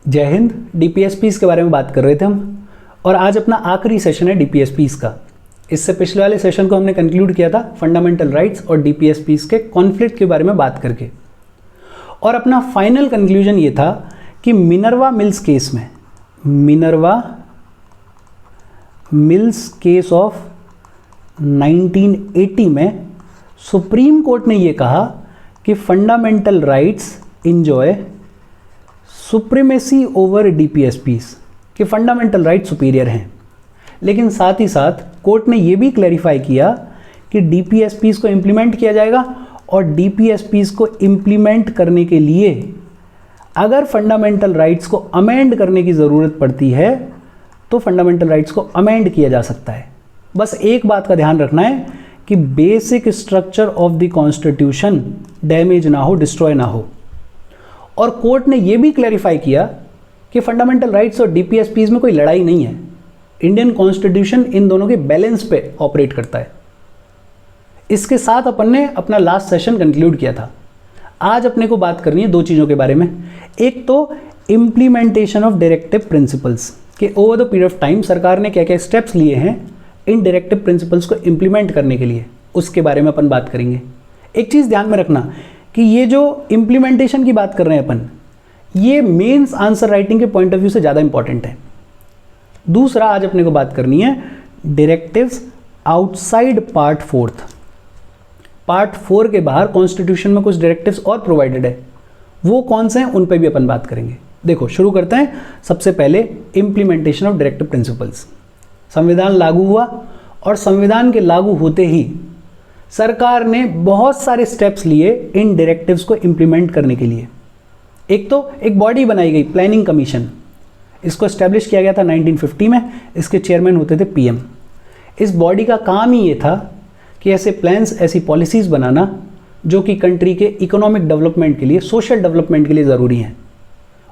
जय हिंद। डीपीएसपीज़ के बारे में बात कर रहे थे हम, और आज अपना आखिरी सेशन है डीपीएसपीज़ का। इससे पिछले वाले सेशन को हमने कंक्लूड किया था फंडामेंटल राइट्स और डीपीएसपीज़ के कॉन्फ्लिक्ट के बारे में बात करके, और अपना फाइनल कंक्लूजन ये था कि मिनर्वा मिल्स केस में, मिनर्वा मिल्स केस ऑफ 1980 में सुप्रीम कोर्ट ने ये कहा कि fundamental rights enjoy supremacy over DPSPs, कि फंडामेंटल राइट सुपीरियर हैं। लेकिन साथ ही साथ कोर्ट ने ये भी क्लैरिफाई किया कि डीपीएसपीज़ को इम्प्लीमेंट किया जाएगा, और डीपीएसपीज़ को इम्प्लीमेंट करने के लिए अगर फंडामेंटल राइट्स को अमेंड करने की ज़रूरत पड़ती है तो फंडामेंटल राइट्स को अमेंड किया जा सकता है। बस एक बात का ध्यान रखना है कि basic structure of the constitution damage ना हो, डिस्ट्रॉय ना हो। और कोर्ट ने यह भी क्लैरिफाई किया कि फंडामेंटल राइट्स और डीपीएसपीज़ में कोई लड़ाई नहीं है। इंडियन कॉन्स्टिट्यूशन इन दोनों के बैलेंस पे ऑपरेट करता है। इसके साथ अपन ने अपना लास्ट सेशन कंक्लूड किया था। आज अपने को बात करनी है दो चीज़ों के बारे में। एक तो इम्प्लीमेंटेशन ऑफ डायरेक्टिव प्रिंसिपल्स, कि over the period of time सरकार ने क्या क्या स्टेप्स लिए हैं इन डायरेक्टिव प्रिंसिपल्स को इम्प्लीमेंट करने के लिए, उसके बारे में अपन बात करेंगे। एक चीज़ ध्यान में रखना कि ये जो इम्प्लीमेंटेशन की बात कर रहे हैं अपन, ये मेंस आंसर राइटिंग के पॉइंट ऑफ व्यू से ज़्यादा इंपॉर्टेंट है। दूसरा आज अपने को बात करनी है डायरेक्टिव्स आउटसाइड पार्ट 4। पार्ट 4 के बाहर कॉन्स्टिट्यूशन में कुछ डायरेक्टिव्स और प्रोवाइडेड है, वो कौन से हैं उन पे भी अपन बात करेंगे। देखो शुरू करते हैं। सबसे पहले इम्प्लीमेंटेशन ऑफ डायरेक्टिव प्रिंसिपल्स। संविधान लागू हुआ, और संविधान के लागू होते ही सरकार ने बहुत सारे स्टेप्स लिए इन डायरेक्टिव्स को इम्प्लीमेंट करने के लिए। एक तो एक बॉडी बनाई गई, प्लानिंग कमीशन। इसको एस्टेब्लिश किया गया था 1950 में। इसके चेयरमैन होते थे पीएम। इस बॉडी का काम ही ये था कि ऐसे प्लान्स, ऐसी पॉलिसीज़ बनाना जो कि कंट्री के इकोनॉमिक डेवलपमेंट के लिए, सोशल डेवलपमेंट के लिए ज़रूरी हैं।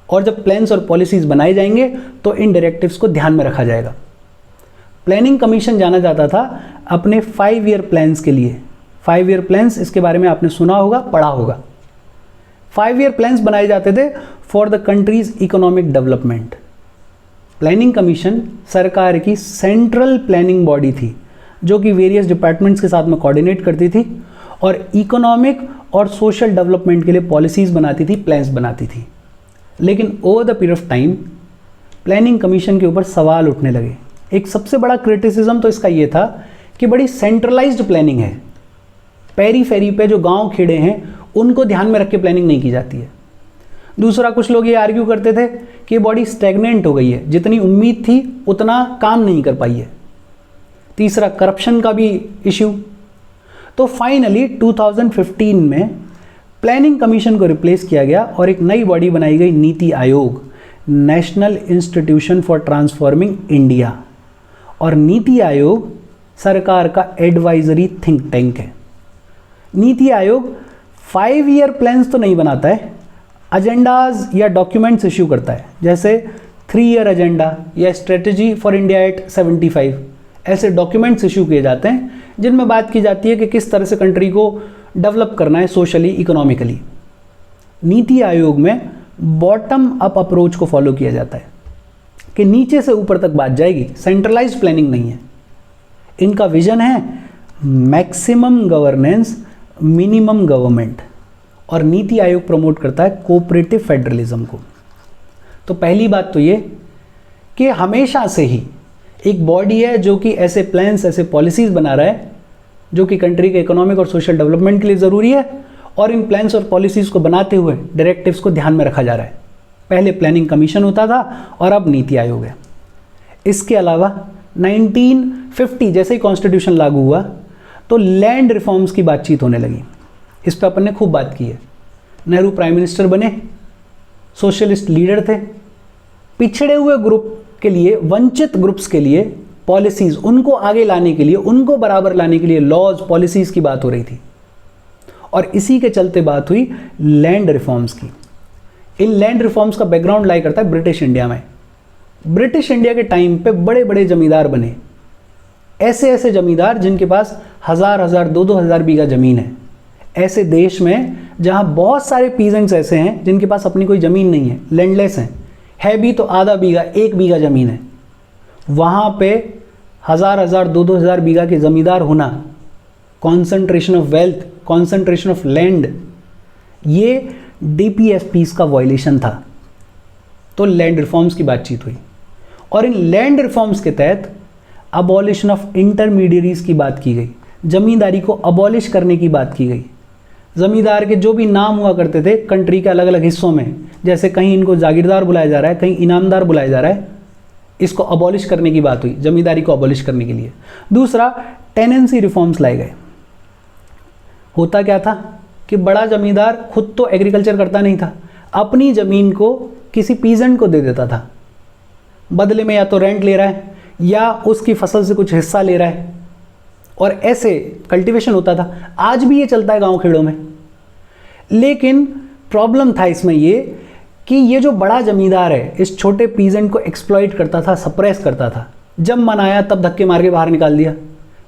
और जब प्लान्स और पॉलिसीज़ बनाए जाएंगे तो इन डायरेक्टिव्स को ध्यान में रखा जाएगा। प्लानिंग कमीशन जाना जाता था अपने 5 ईयर प्लान्स के लिए। 5 ईयर प्लान्स, इसके बारे में आपने सुना होगा, पढ़ा होगा। 5 ईयर प्लान्स बनाए जाते थे for the countries economic development. Planning commission सरकार की सेंट्रल प्लानिंग बॉडी थी, जो कि वेरियस डिपार्टमेंट्स के साथ में कोऑर्डिनेट करती थी और इकोनॉमिक और सोशल डेवलपमेंट के लिए पॉलिसीज़ बनाती थी, प्लान्स बनाती थी। लेकिन over the period of time planning commission के ऊपर सवाल उठने लगे। एक सबसे बड़ा क्रिटिसिज्म तो इसका ये था कि बड़ी सेंट्रलाइज्ड प्लानिंग है। पेरी फेरी पे जो गांव खेड़े हैं उनको ध्यान में रख के प्लानिंग नहीं की जाती है। दूसरा, कुछ लोग ये आर्ग्यू करते थे कि ये बॉडी स्टैग्नेंट हो गई है, जितनी उम्मीद थी उतना काम नहीं कर पाई है। तीसरा, करप्शन का भी इश्यू। तो फाइनली 2015 में प्लानिंग कमीशन को रिप्लेस किया गया और एक नई बॉडी बनाई गई, NITI Aayog, national institution for transforming India. और नीति आयोग सरकार का एडवाइजरी थिंक टैंक है। नीति आयोग 5 ईयर प्लान्स तो नहीं बनाता है, एजेंडाज या डॉक्यूमेंट्स इश्यू करता है, जैसे 3 ईयर एजेंडा या स्ट्रेटजी फॉर इंडिया एट 75। ऐसे डॉक्यूमेंट्स इश्यू किए जाते हैं जिनमें बात की जाती है कि किस तरह से कंट्री को डेवलप करना है सोशली, इकोनॉमिकली। नीति आयोग में बॉटम अप अप्रोच को फॉलो किया जाता है कि नीचे से ऊपर तक बात जाएगी, सेंट्रलाइज्ड प्लानिंग नहीं है। इनका विजन है मैक्सिमम गवर्नेंस, मिनिमम गवर्नमेंट, और नीति आयोग प्रमोट करता है कोऑपरेटिव फेडरलिज्म को। तो पहली बात तो ये कि हमेशा से ही एक बॉडी है जो कि ऐसे प्लान्स, ऐसे पॉलिसीज़ बना रहा है जो कि कंट्री के इकोनॉमिक और सोशल डेवलपमेंट के लिए ज़रूरी है, और इन प्लान्स और पॉलिसीज़ को बनाते हुए डायरेक्टिव्स को ध्यान में रखा जा रहा है। पहले प्लानिंग कमीशन होता था और अब नीति आयोग है। इसके अलावा 1950 जैसे ही कॉन्स्टिट्यूशन लागू हुआ तो लैंड रिफॉर्म्स की बातचीत होने लगी। इस पर अपन ने खूब बात की है। नेहरू प्राइम मिनिस्टर बने, सोशलिस्ट लीडर थे, पिछड़े हुए ग्रुप के लिए, वंचित ग्रुप्स के लिए पॉलिसीज़, उनको आगे लाने के लिए, उनको बराबर लाने के लिए लॉज, पॉलिसीज़ की बात हो रही थी। और इसी के चलते बात हुई लैंड रिफॉर्म्स की। इन लैंड रिफॉर्म्स का बैकग्राउंड लाई करता है ब्रिटिश इंडिया में। ब्रिटिश इंडिया के टाइम पे बड़े बड़े जमींदार बने, ऐसे ऐसे जमींदार जिनके पास 1000-1000, 2-2000 बीघा ज़मीन है। ऐसे देश में जहाँ बहुत सारे पीजेंट्स ऐसे हैं जिनके पास अपनी कोई ज़मीन नहीं है, लैंडलेस हैं, है भी तो आधा बीघा, 1 बीघा ज़मीन है, वहाँ पे 1000 2-2 हज़ार बीघा के ज़मींदार होना, concentration of wealth, concentration of land, ये डीपीएसपीस का वायलेशन था। तो लैंड रिफॉर्म्स की बातचीत हुई और इन लैंड रिफॉर्म्स के तहत अबॉलिशन ऑफ इंटरमीडियरीज की बात की गई, ज़मींदारी को अबॉलिश करने की बात की गई। ज़मींदार के जो भी नाम हुआ करते थे कंट्री के अलग अलग हिस्सों में, जैसे कहीं इनको जागीरदार बुलाया जा रहा है, कहीं इनामदार बुलाया जा रहा है, इसको अबॉलिश करने की बात हुई, ज़मींदारी को अबॉलिश करने के लिए। दूसरा, टेनेंसी रिफॉर्म्स लाए गए। होता क्या था कि बड़ा ज़मींदार खुद तो एग्रीकल्चर करता नहीं था, अपनी ज़मीन को किसी पीजेंट को दे देता था, बदले में या तो रेंट ले रहा है या उसकी फसल से कुछ हिस्सा ले रहा है, और ऐसे कल्टीवेशन होता था। आज भी ये चलता है गांव खेड़ों में। लेकिन प्रॉब्लम था इसमें ये कि ये जो बड़ा ज़मींदार है इस छोटे पीजेंट को एक्सप्लॉइट करता था, सप्रेस करता था। जब मन आया तब धक्के मार के बाहर निकाल दिया,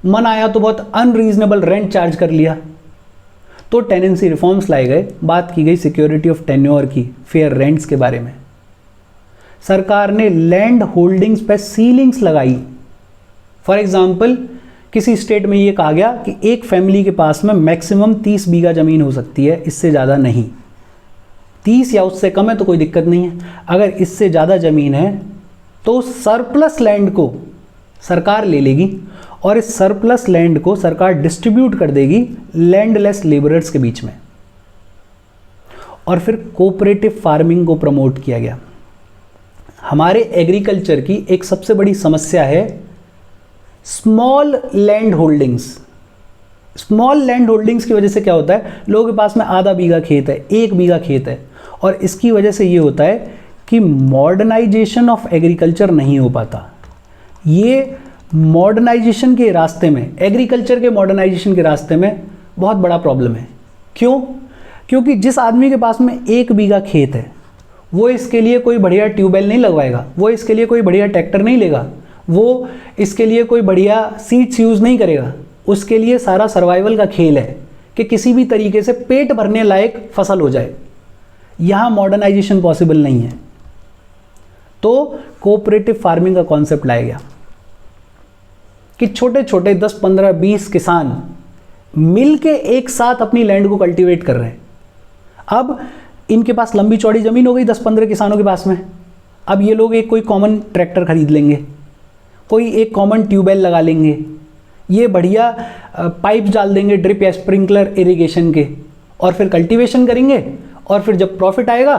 मन आया तो बहुत अनरीजनेबल रेंट चार्ज कर लिया। तो टेनेंसी रिफॉर्म्स लाए गए, बात की गई सिक्योरिटी ऑफ टेन्योर की, फेयर रेंट्स के बारे में। सरकार ने लैंड होल्डिंग्स पे सीलिंग्स लगाई। फॉर एग्जाम्पल, किसी स्टेट में ये कहा गया कि एक फैमिली के पास में मैक्सिमम 30 बीघा ज़मीन हो सकती है, इससे ज़्यादा नहीं। 30 या उससे कम है तो कोई दिक्कत नहीं है, अगर इससे ज़्यादा ज़मीन है तो सरप्लस लैंड को सरकार ले लेगी और इस सरप्लस लैंड को सरकार डिस्ट्रीब्यूट कर देगी लैंडलेस लेबरर्स के बीच में। और फिर कोऑपरेटिव फार्मिंग को प्रमोट किया गया। हमारे एग्रीकल्चर की एक सबसे बड़ी समस्या है small land holdings. Small land holdings की वजह से क्या होता है, लोगों के पास में आधा बीघा खेत है, 1 बीघा खेत है, और इसकी वजह से ये होता है कि मॉडर्नाइजेशन ऑफ एग्रीकल्चर नहीं हो पाता। ये मॉडर्नाइजेशन के रास्ते में, एग्रीकल्चर के मॉडर्नाइजेशन के रास्ते में बहुत बड़ा प्रॉब्लम है। क्यों? क्योंकि जिस आदमी के पास में 1 बीघा खेत है वो इसके लिए कोई बढ़िया ट्यूबवेल नहीं लगवाएगा, वो इसके लिए कोई बढ़िया ट्रैक्टर नहीं लेगा, वो इसके लिए कोई बढ़िया सीड्स यूज़ नहीं करेगा। उसके लिए सारा सर्वाइवल का खेल है कि किसी भी तरीके से पेट भरने लायक फसल हो जाए। यहाँ मॉडर्नाइजेशन पॉसिबल नहीं है। तो कोऑपरेटिव फार्मिंग का कॉन्सेप्ट लाया गया कि छोटे छोटे 10, 15, 20 किसान मिलके एक साथ अपनी लैंड को कल्टीवेट कर रहे हैं। अब इनके पास लंबी चौड़ी ज़मीन हो गई 10-15 किसानों के पास में। अब ये लोग एक कोई कॉमन ट्रैक्टर खरीद लेंगे, कोई एक कॉमन ट्यूबवेल लगा लेंगे, ये बढ़िया पाइप डाल देंगे ड्रिप या स्प्रिंकलर इरिगेशन के, और फिर कल्टीवेशन करेंगे, और फिर जब प्रॉफिट आएगा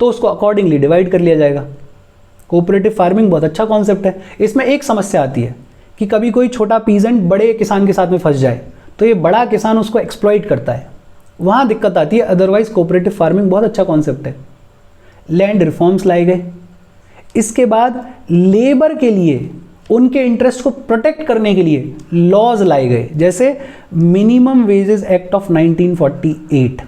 तो उसको अकॉर्डिंगली डिवाइड कर लिया जाएगा। कोऑपरेटिव फार्मिंग बहुत अच्छा कॉन्सेप्ट है। इसमें एक समस्या आती है कि कभी कोई छोटा पीजेंट बड़े किसान के साथ में फंस जाए तो ये बड़ा किसान उसको एक्सप्लॉइट करता है, वहाँ दिक्कत आती है। अदरवाइज कोऑपरेटिव फार्मिंग बहुत अच्छा कॉन्सेप्ट है। लैंड रिफॉर्म्स लाए गए। इसके बाद लेबर के लिए, उनके इंटरेस्ट को प्रोटेक्ट करने के लिए लॉज लाए गए, जैसे मिनिमम वेजेस एक्ट ऑफ 1948।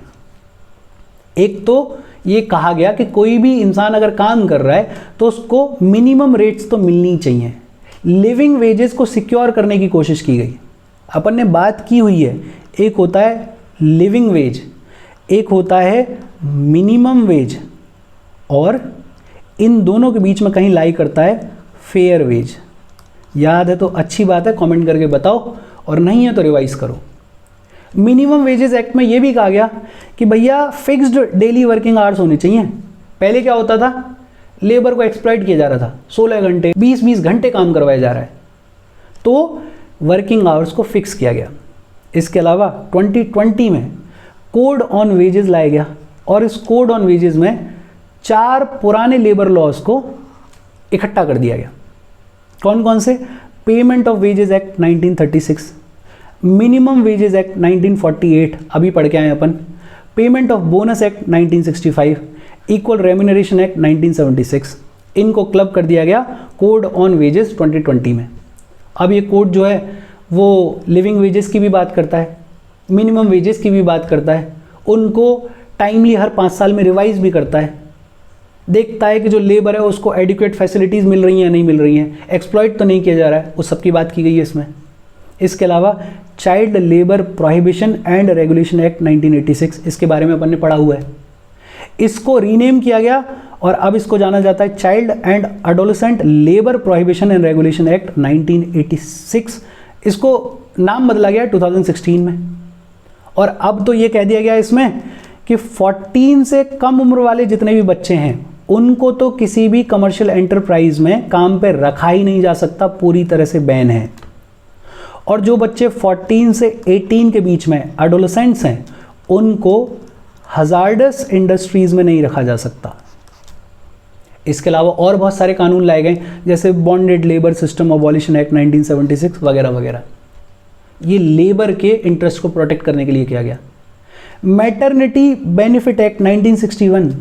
एक तो ये कहा गया कि कोई भी इंसान अगर काम कर रहा है तो उसको मिनिमम रेट्स तो मिलनी चाहिए। लिविंग वेजेस को सिक्योर करने की कोशिश की गई। अपन ने बात की हुई है, एक होता है लिविंग वेज, एक होता है मिनिमम वेज, और इन दोनों के बीच में कहीं लाई करता है फेयर वेज। याद है तो अच्छी बात है, कमेंट करके बताओ, और नहीं है तो रिवाइज करो। मिनिमम वेजेस एक्ट में ये भी कहा गया कि भैया फिक्स्ड डेली वर्किंग आवर्स होने चाहिए। पहले क्या होता था, लेबर को एक्सप्लॉइट किया जा रहा था, 16 घंटे 20-20 घंटे काम करवाया जा रहा है, तो वर्किंग आवर्स को फिक्स किया गया। इसके अलावा 2020 में कोड ऑन वेजेस लाया गया, और इस कोड ऑन वेजेस में 4 पुराने लेबर लॉज को इकट्ठा कर दिया गया। कौन कौन से? Payment of wages act 1936, minimum wages act 1948 अभी पढ़ के आए अपन, payment of bonus act 1965, equal remuneration act 1976। इनको क्लब कर दिया गया कोड ऑन वेजेस 2020 में। अब ये कोड जो है वो लिविंग वेजेस की भी बात करता है, मिनिमम वेजेस की भी बात करता है, उनको टाइमली हर 5 साल में रिवाइज भी करता है, देखता है कि जो लेबर है उसको एडिक्वेट फैसिलिटीज़ मिल रही हैं या नहीं मिल रही हैं, एक्सप्लॉइट तो नहीं किया जा रहा है, उस सब की बात की गई है इसमें। इसके अलावा child labour prohibition and regulation act 1986, इसके बारे में अपन ने पढ़ा हुआ है। इसको रीनेम किया गया और अब इसको जाना जाता है child and adolescent labour prohibition and regulation act 1986। इसको नाम बदला गया 2016 में। और अब तो ये कह दिया गया इसमें कि 14 से कम उम्र वाले जितने भी बच्चे हैं उनको तो किसी भी कमर्शियल एंटरप्राइज में काम पे रखा ही नहीं जा सकता, पूरी तरह से बैन है। और जो बच्चे 14 से 18 के बीच में एडोलेसेंट्स हैं उनको हजार्डस इंडस्ट्रीज में नहीं रखा जा सकता। इसके अलावा और बहुत सारे कानून लाए गए जैसे bonded labour system abolition act 1976 वगैरह वगैरह। ये लेबर के इंटरेस्ट को प्रोटेक्ट करने के लिए किया गया। Maternity benefit act 1961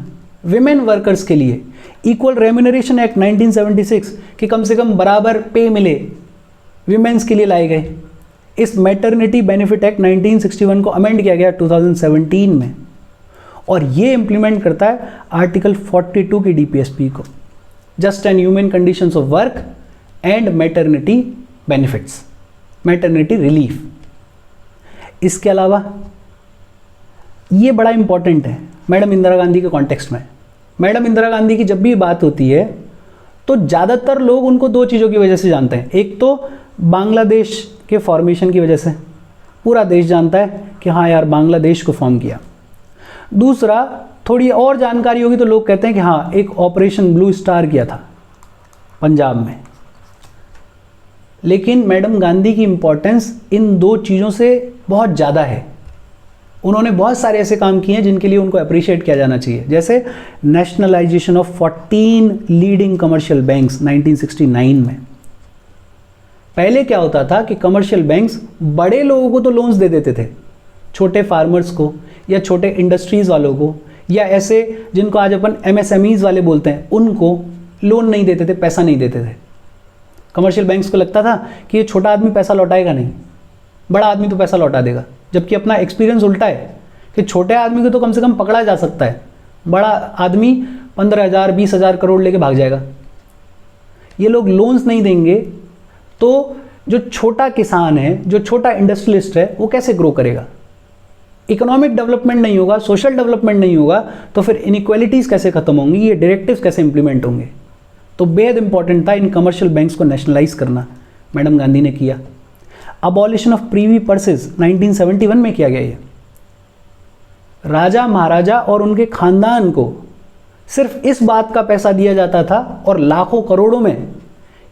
women workers के लिए, इक्वल रेम्यूनरेशन एक्ट 1976 कि कम से कम बराबर पे मिले विमेंस के लिए लाए गए। इस मैटरनिटी बेनिफिट एक्ट 1961 को अमेंड किया गया 2017 में और ये इंप्लीमेंट करता है आर्टिकल 42 की डीपीएसपी को, just and human conditions of work and maternity benefits, maternity relief. इसके अलावा ये बड़ा इंपॉर्टेंट है मैडम इंदिरा गांधी के कॉन्टेक्स्ट में। मैडम इंदिरा गांधी की जब भी बात होती है तो ज़्यादातर लोग उनको दो चीज़ों की वजह से जानते हैं। एक तो बांग्लादेश के फॉर्मेशन की वजह से पूरा देश जानता है कि हाँ यार बांग्लादेश को फॉर्म किया। दूसरा, थोड़ी और जानकारी होगी तो लोग कहते हैं कि हाँ एक ऑपरेशन ब्लू स्टार किया था पंजाब में। लेकिन मैडम गांधी की इंपॉर्टेंस इन दो चीज़ों से बहुत ज़्यादा है। उन्होंने बहुत सारे ऐसे काम किए हैं जिनके लिए उनको अप्रिशिएट किया जाना चाहिए, जैसे nationalisation of 14 leading commercial banks 1969 में। पहले क्या होता था कि कमर्शियल बैंक्स बड़े लोगों को तो लोन्स दे देते थे, छोटे फार्मर्स को या छोटे इंडस्ट्रीज़ वालों को या ऐसे जिनको आज अपन MSMEs वाले बोलते हैं उनको लोन नहीं देते थे, पैसा नहीं देते थे। कमर्शियल बैंक्स को लगता था कि ये छोटा आदमी पैसा लौटाएगा नहीं, बड़ा आदमी तो पैसा लौटा देगा। जबकि अपना एक्सपीरियंस उल्टा है कि छोटे आदमी को तो कम से कम पकड़ा जा सकता है, बड़ा आदमी 15,000 20,000 करोड़ लेके भाग जाएगा। ये लोग लोन्स नहीं देंगे तो जो छोटा किसान है, जो छोटा इंडस्ट्रियलिस्ट है, वो कैसे ग्रो करेगा? इकोनॉमिक डेवलपमेंट नहीं होगा, सोशल डेवलपमेंट नहीं होगा, तो फिर इनइक्वालिटीज़ कैसे खत्म होंगी, ये डायरेक्टिव्स कैसे इंप्लीमेंट होंगे? तो बेहद इंपॉर्टेंट था इन कमर्शियल बैंक्स को नेशनलाइज करना, मैडम गांधी ने किया। अबॉलिशन ऑफ प्रीवी पर्सेस 1971 में किया गया। ये राजा महाराजा और उनके खानदान को सिर्फ इस बात का पैसा दिया जाता था और लाखों करोड़ों में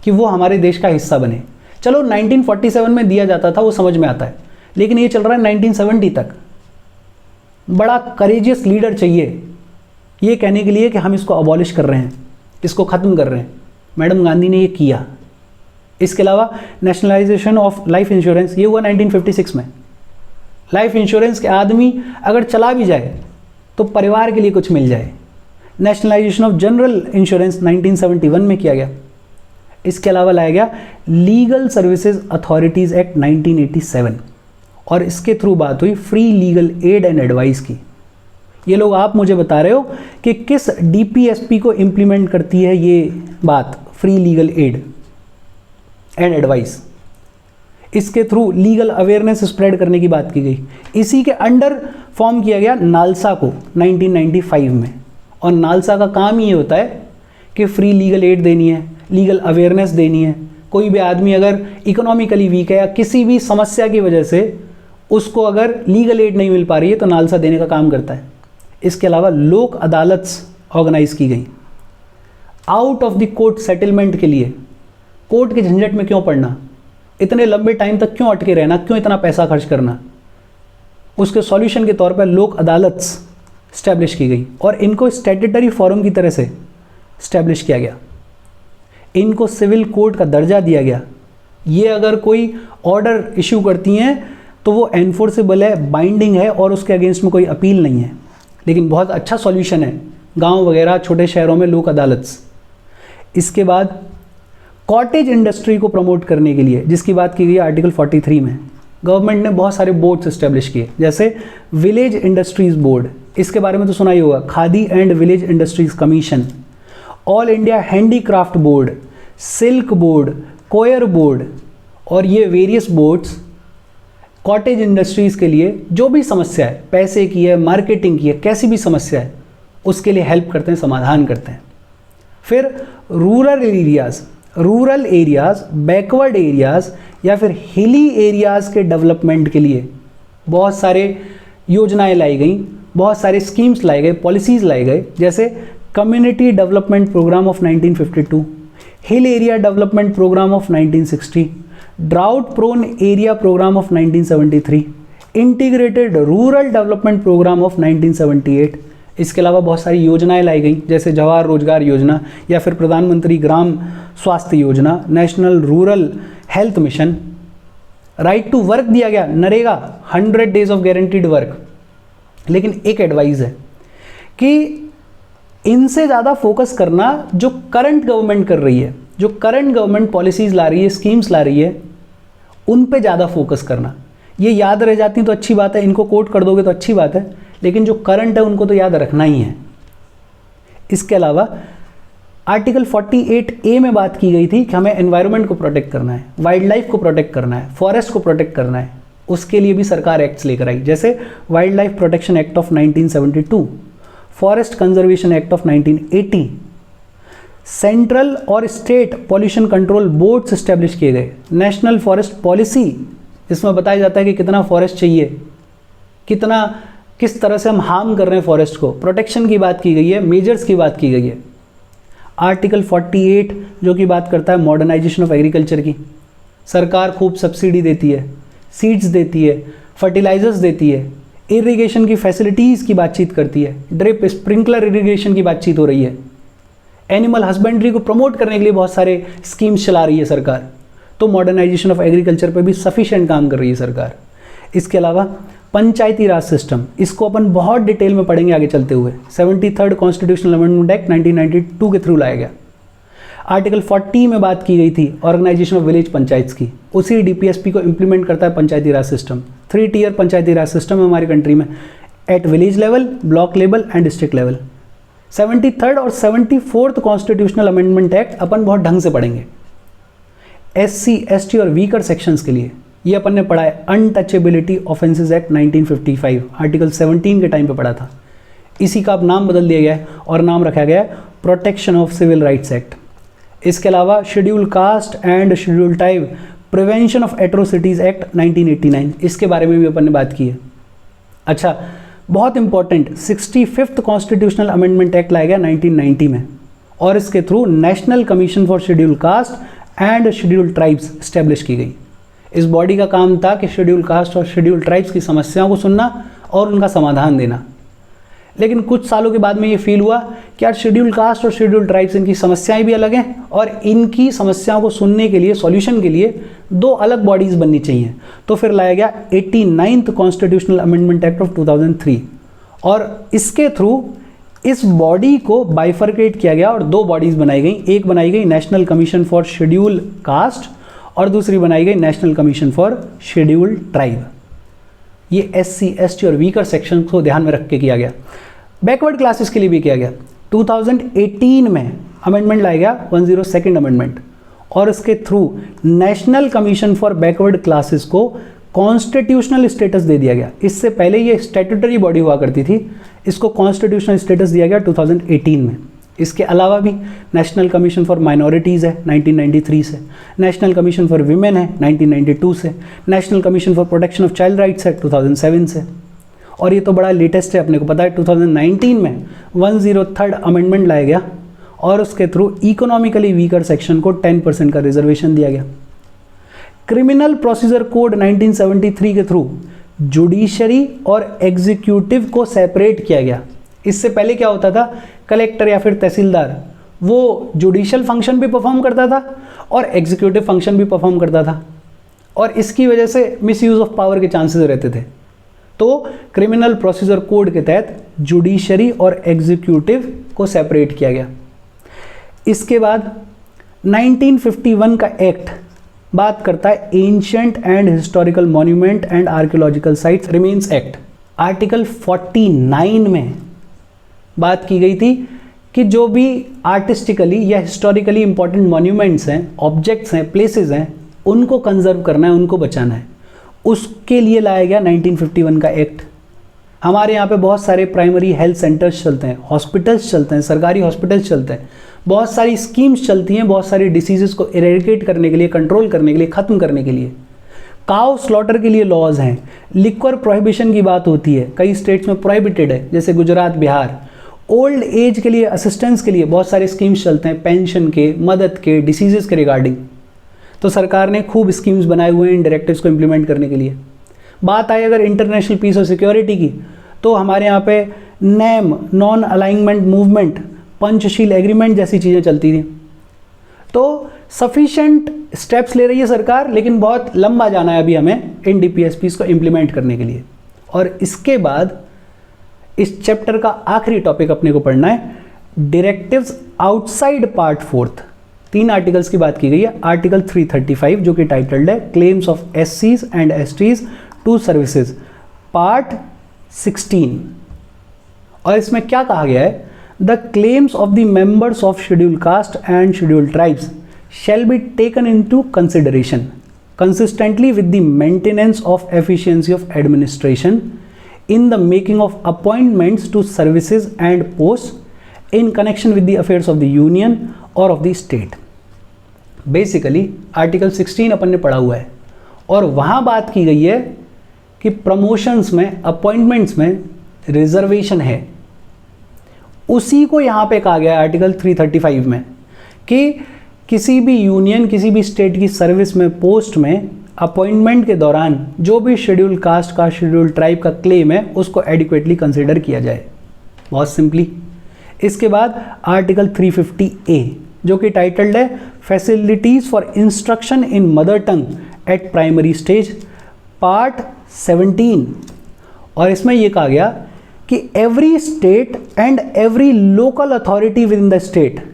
कि वो हमारे देश का हिस्सा बने। चलो 1947 में दिया जाता था, वो समझ में आता है, लेकिन ये चल रहा है 1970 तक। बड़ा करेजियस लीडर चाहिए ये कहने के लिए कि हम इसको अबॉलिश कर रहे हैं, इसको ख़त्म कर रहे हैं। मैडम गांधी ने ये किया। इसके अलावा नेशनलाइजेशन ऑफ लाइफ इंश्योरेंस, ये हुआ 1956 में। लाइफ इंश्योरेंस के आदमी अगर चला भी जाए तो परिवार के लिए कुछ मिल जाए। नेशनलाइजेशन ऑफ जनरल इंश्योरेंस 1971 में किया गया। इसके अलावा लाया गया लीगल सर्विसेज अथॉरिटीज़ एक्ट 1987 और इसके थ्रू बात हुई free legal aid and advice की। ये लोग आप मुझे बता रहे हो कि किस डीपीएसपी को इम्प्लीमेंट करती है ये बात, free legal aid and advice. इसके थ्रू लीगल अवेयरनेस स्प्रेड करने की बात की गई। इसी के अंडर फॉर्म किया गया नालसा को 1995 में। और नालसा का काम ये होता है कि फ्री लीगल एड देनी है, लीगल अवेयरनेस देनी है। कोई भी आदमी अगर इकोनॉमिकली वीक है या किसी भी समस्या की वजह से उसको अगर लीगल एड नहीं मिल पा रही है तो नालसा देने का काम करता है। इसके अलावा लोक अदालत्स ऑर्गेनाइज की गई। Out of the court settlement के लिए कोर्ट के झंझट में क्यों पड़ना, इतने लंबे टाइम तक क्यों अटके रहना, क्यों इतना पैसा खर्च करना, उसके सॉल्यूशन के तौर पर लोक अदालत्स स्टैब्लिश की गई और इनको स्टैट्यूटरी फॉरम की तरह से स्टैब्लिश किया गया। इनको सिविल कोर्ट का दर्जा दिया गया। ये अगर कोई ऑर्डर इशू करती हैं तो वो एनफोर्सेबल है, बाइंडिंग है और उसके अगेंस्ट में कोई अपील नहीं है। लेकिन बहुत अच्छा सॉल्यूशन है गांव वगैरह छोटे शहरों में लोक अदालत्स। इसके बाद कॉटेज इंडस्ट्री को प्रमोट करने के लिए, जिसकी बात की गई आर्टिकल 43 में, गवर्नमेंट ने बहुत सारे बोर्ड्स इस्टेब्लिश किए, जैसे विलेज इंडस्ट्रीज बोर्ड, इसके बारे में तो सुना ही होगा, khadi and village industries commission, all India handicraft board, silk board, coir board. और ये वेरियस बोर्ड्स कॉटेज इंडस्ट्रीज़ के लिए जो भी समस्या है, पैसे की है, मार्केटिंग की है, कैसी भी समस्या है, उसके लिए हेल्प करते हैं, समाधान करते हैं। फिर रूरल एरियाज़, बैकवर्ड एरियाज़ या फिर हिली एरियाज़ के डेवलपमेंट के लिए बहुत सारे योजनाएं लाई गई, बहुत सारे स्कीम्स लाए गए, पॉलिसीज़ लाए गए, जैसे community development programme of 1952, hill area development programme of 1960, drought prone area programme of 1973, integrated rural development programme of 1978। इसके अलावा बहुत सारी योजनाएं लाई गई, जैसे जवाहर रोजगार योजना या फिर प्रधानमंत्री Gram Swasthya Yojana, national rural health mission, right to work दिया गया, NREGA 100 days of guaranteed work. लेकिन एक एडवाइस है कि इनसे ज़्यादा फोकस करना जो करंट गवर्नमेंट कर रही है, जो करंट गवर्नमेंट पॉलिसीज़ ला रही है, स्कीम्स ला रही है, उन पे ज़्यादा फोकस करना। ये याद रह जाती तो अच्छी बात है, इनको कोट कर दोगे तो अच्छी बात है, लेकिन जो करंट है उनको तो याद रखना ही है। इसके अलावा आर्टिकल 48A में बात की गई थी कि हमें एनवायरनमेंट को प्रोटेक्ट करना है, वाइल्ड लाइफ को प्रोटेक्ट करना है, फॉरेस्ट को प्रोटेक्ट करना है। उसके लिए भी सरकार एक्ट्स लेकर आई, जैसे wildlife protection act of 1972, forest conservation act of 1980, central और state pollution control boards establish किए गए, नेशनल फॉरेस्ट पॉलिसी जिसमें बताया जाता है कि कितना फॉरेस्ट चाहिए, किस तरह से हम हार्म कर रहे हैं फॉरेस्ट को, प्रोटेक्शन की बात की गई है, मेजर्स की बात की गई है। आर्टिकल 48 जो कि बात करता है मॉडर्नाइजेशन ऑफ एग्रीकल्चर की, सरकार खूब सब्सिडी देती है, सीड्स देती है, फर्टिलाइजर्स देती है, इरिगेशन की फैसिलिटीज़ की बातचीत करती है, ड्रिप स्प्रिंकलर इरिगेशन की बातचीत हो रही है, एनिमल हस्बेंड्री को प्रमोट करने के लिए बहुत सारे स्कीम्स चला रही है सरकार। तो मॉडर्नाइजेशन ऑफ एग्रीकल्चर पे भी सफिशिएंट काम कर रही है सरकार। इसके अलावा पंचायती राज सिस्टम, इसको अपन बहुत डिटेल में पढ़ेंगे आगे चलते हुए। 73rd कॉन्स्टिट्यूशनल अमेंडमेंट एक्ट 1992 के थ्रू लाया गया। आर्टिकल 40 में बात की गई थी ऑर्गेनाइजेशन ऑफ विलेज पंचायत्स की, उसी डीपीएसपी को इंप्लीमेंट करता है पंचायती राज सिस्टम। 3 टियर पंचायती राज सिस्टम है हमारी कंट्री में, at village level, block level and district level. 73rd और 74th कॉन्स्टिट्यूशनल अमेंडमेंट एक्ट अपन बहुत ढंग से पढ़ेंगे। SC, ST और वीकर सेक्शंस के लिए ये अपन ने पढ़ा है अनटचेबिलिटी ऑफेंसेस एक्ट 1955, आर्टिकल 17 के टाइम पे पढ़ा था। इसी का अब नाम बदल दिया गया है और नाम रखा गया है protection of civil rights act. इसके अलावा schedule caste and schedule tribe prevention of atrocities act 1989, इसके बारे में भी अपन ने बात की है। अच्छा, बहुत important 65th constitutional amendment act लाया गया 1990 में, और इसके through national commission for schedule caste and schedule tribes establish की गई। इस बॉडी का काम था कि शेड्यूल कास्ट और शेड्यूल ट्राइब्स की समस्याओं को सुनना और उनका समाधान देना। लेकिन कुछ सालों के बाद में ये फील हुआ कि यार शेड्यूल कास्ट और शेड्यूल ट्राइब्स, इनकी समस्याएं भी अलग हैं और इनकी समस्याओं को सुनने के लिए, सॉल्यूशन के लिए 2 अलग बॉडीज़ बननी चाहिए। तो फिर लाया गया 89th constitutional amendment act of 2003, और इसके थ्रू इस बॉडी को बाइफरकेट किया गया और 2 बॉडीज़ बनाई गई। एक बनाई गई national commission for schedule caste और दूसरी बनाई गई national commission for schedule tribe. ये SC, ST और वीकर सेक्शन को ध्यान में रख के किया गया। बैकवर्ड क्लासेस के लिए भी किया गया। 2018 में अमेंडमेंट लाया गया 102nd अमेंडमेंट, और इसके through national commission for backward classes को कॉन्स्टिट्यूशनल स्टेटस दे दिया गया। इससे पहले ये स्टैट्यूटरी बॉडी हुआ करती थी, इसको कॉन्स्टिट्यूशनल स्टेटस दिया गया 2018 में। इसके अलावा भी नेशनल कमीशन फॉर माइनॉरिटीज़ है 1993 से, नेशनल कमीशन फॉर वीमेन है 1992 से, national commission for protection of child rights है 2007 से, और ये तो बड़ा लेटेस्ट है, अपने को पता है 2019 में 103rd अमेंडमेंट लाया गया और उसके थ्रू इकोनॉमिकली वीकर सेक्शन को 10% का रिजर्वेशन दिया गया। क्रिमिनल प्रोसीजर कोड 1973 के थ्रू जुडिशरी और एग्जीक्यूटिव को सेपरेट किया गया। इससे पहले क्या होता था, कलेक्टर या फिर तहसीलदार वो जुडिशियल फंक्शन भी परफॉर्म करता था और एग्जीक्यूटिव फंक्शन भी परफॉर्म करता था, और इसकी वजह से मिसयूज ऑफ पावर के चांसेस रहते थे। तो क्रिमिनल प्रोसीजर कोड के तहत जुडिशरी और एग्जीक्यूटिव को सेपरेट किया गया। इसके बाद 1951 का एक्ट बात करता है ancient and historical monument and archaeological sites remains act. Article 49 में बात की गई थी कि जो भी आर्टिस्टिकली या हिस्टोरिकली इंपॉर्टेंट मॉन्यूमेंट्स हैं, ऑब्जेक्ट्स हैं, प्लेसेस हैं, उनको कंजर्व करना है, उनको बचाना है। उसके लिए लाया गया 1951 का एक्ट। हमारे यहाँ पे बहुत सारे प्राइमरी हेल्थ सेंटर्स चलते हैं, हॉस्पिटल्स चलते हैं, सरकारी हॉस्पिटल्स चलते हैं, बहुत सारी स्कीम्स चलती हैं, बहुत सारी डिसीजेस को इरेडिकेट करने के लिए, कंट्रोल करने के लिए, ख़त्म करने के लिए। काउ स्लॉटर के लिए लॉज हैं, लिक्वर प्रोहिबिशन की बात होती है, कई स्टेट्स में प्रोहिबिटेड है जैसे गुजरात, बिहार। ओल्ड एज के लिए असिस्टेंस के लिए बहुत सारे स्कीम्स चलते हैं, पेंशन के, मदद के, डिसीजेस के रिगार्डिंग। तो सरकार ने खूब स्कीम्स बनाए हुए हैं इन डायरेक्टिव्स को इम्प्लीमेंट करने के लिए। बात आए अगर इंटरनेशनल पीस और सिक्योरिटी की, तो हमारे यहाँ पे NAM, non alignment movement, Panchsheel agreement जैसी चीज़ें चलती थी। तो सफिशेंट स्टेप्स ले रही है सरकार, लेकिन बहुत लंबा जाना है अभी हमें इन डीपीएसपीस को इम्प्लीमेंट करने के लिए। और इसके बाद इस चैप्टर का आखिरी टॉपिक अपने को पढ़ना है, डायरेक्टिव्स आउटसाइड पार्ट 4। 3 आर्टिकल्स की बात की गई है। आर्टिकल 335 जो कि टाइटल्ड है क्लेम्स ऑफ एससीज and STs to services, part 16। और इसमें क्या कहा गया है, the claims of the members of schedule caste and schedule tribes shall be taken into consideration consistently with the maintenance of efficiency of administration in the making of appointments to services and posts in connection with the affairs of the union or of the state। Basically article 16 अपन ने पढ़ा हुआ है और वहाँ बात की गई है कि प्रमोशंस में, अपॉइंटमेंट्स में रिजर्वेशन है। उसी को यहाँ पे कहा गया है आर्टिकल 335 में कि किसी भी यूनियन, किसी भी स्टेट की सर्विस में, पोस्ट में अपॉइंटमेंट के दौरान जो भी शेड्यूल कास्ट का, शेड्यूल ट्राइब का क्लेम है उसको एडिक्वेटली कंसिडर किया जाए, बहुत सिंपली। इसके बाद आर्टिकल 350A जो कि टाइटल्ड है facilities for instruction in mother tongue eight primary stage, part 17। और इसमें यह कहा गया कि every state and every local authority with in the state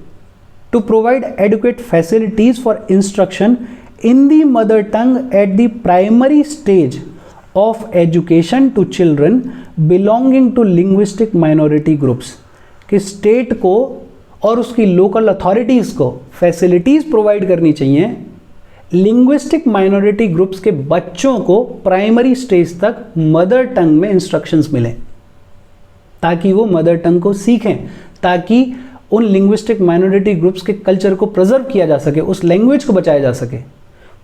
to provide adequate facilities for instruction in the mother tongue at the primary stage of education to children belonging to linguistic minority groups। कि state को और उसकी local authorities को facilities provide करनी चाहिए linguistic minority groups के बच्चों को प्राइमरी स्टेज तक मदर टंग में इंस्ट्रक्शंस मिलें, ताकि वो मदर टंग को सीखें, ताकि उन लिंग्विस्टिक माइनॉरिटी ग्रुप्स के कल्चर को प्रिजर्व किया जा सके, उस लैंग्वेज को बचाया जा सके।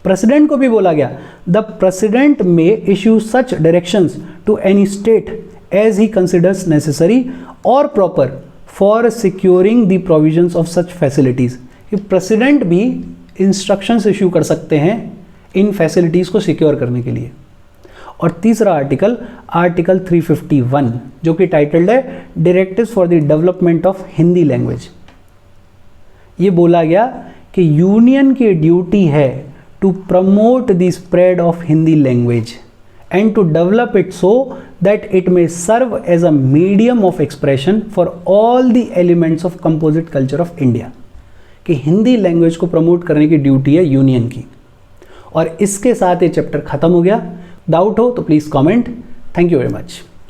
प्रेसिडेंट को भी बोला गया, the president may issue such directions to any state as he considers necessary और proper for securing the provisions of such facilities. कि प्रेसिडेंट भी इंस्ट्रक्शंस इश्यू कर सकते हैं इन फैसिलिटीज़ को सिक्योर करने के लिए। और तीसरा आर्टिकल, आर्टिकल 351 जो कि टाइटल्ड है directives for the development of Hindi language. ये बोला गया कि यूनियन की ड्यूटी है to promote the spread of Hindi language and to develop it so that it may serve as a medium of expression for all the elements of composite culture of India. कि Hindi language को promote करने की duty है union की। और इसके साथ ये चैप्टर खत्म हो गया। डाउट हो तो please comment. Thank you very much.